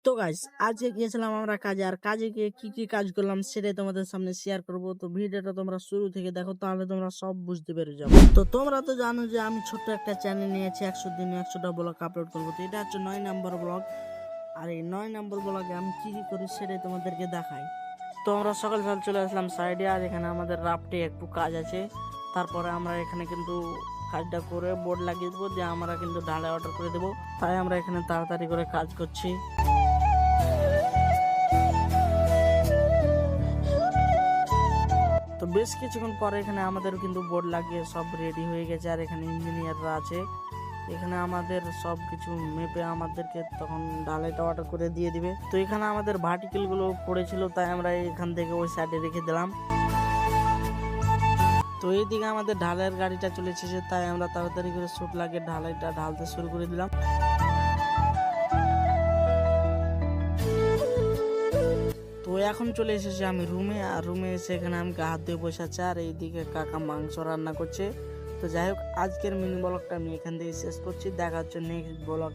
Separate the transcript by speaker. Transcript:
Speaker 1: তো গাইস আজকে গিয়েছিলাম আমরা কাজে, আর কাজে গিয়ে কি কি কাজ করলাম সেটাই তোমাদের সামনে শেয়ার করব। তো ভিডিওটা তোমরা শুরু থেকে দেখো, তাহলে তোমরা সব বুঝতে পেরে যাবে। তো তোমরা তো জানো যে আমি ছোট্ট একটা চ্যানেল নিয়েছি, 100 দিনে 100টা ব্লগ আপলোড করবো। তো এটা হচ্ছে 9 নম্বর ব্লগ। আর এই 9 নম্বর ব্লগে আমি কি কি করি সেটাই তোমাদেরকে দেখাই। তো আমরা সকাল সকাল চলে আসলাম সাইডে, আর এখানে আমাদের রাফটে একটু কাজ আছে। তারপরে আমরা এখানে কিন্তু কাজটা করে বোর্ড লাগিয়ে দেবো, দিয়ে আমরা কিন্তু ঢালাই অর্ডার করে দেবো। তাই আমরা এখানে তাড়াতাড়ি করে কাজ করছি। তো বেশ কিছুক্ষণ পরে এখানে আমাদের কিন্তু বোর্ড লাগিয়ে সব রেডি হয়ে গেছে, আর এখানে ইঞ্জিনিয়াররা আছে। এখানে আমাদের সব কিছু মেপে আমাদেরকে তখন ঢালাইটা অর্ডার করে দিয়ে দিবে। তো এখানে আমাদের ভার্টিকেল গুলো পড়েছিল, তাই আমরা এখান থেকে ওই সাইডে রেখে দিলাম। তো এইদিকে আমাদের ঢালাইয়ের গাড়িটা চলে এসেছে, তাই আমরা তাড়াতাড়ি করে সুট লাগিয়ে ঢালাইটা ঢালতে শুরু করে দিলাম। তো এখন চলে এসেছি আমি রুমে, আর রুমে এসে এখানে আমি হাত দিয়ে বসে আছি, আর এইদিকে কাকা মাংস রান্না করছে। তো যাই হোক, আজকের মিনি ব্লগটা আমি এখান থেকে শেষ করছি। দেখা হচ্ছে নেক্সট ব্লগ।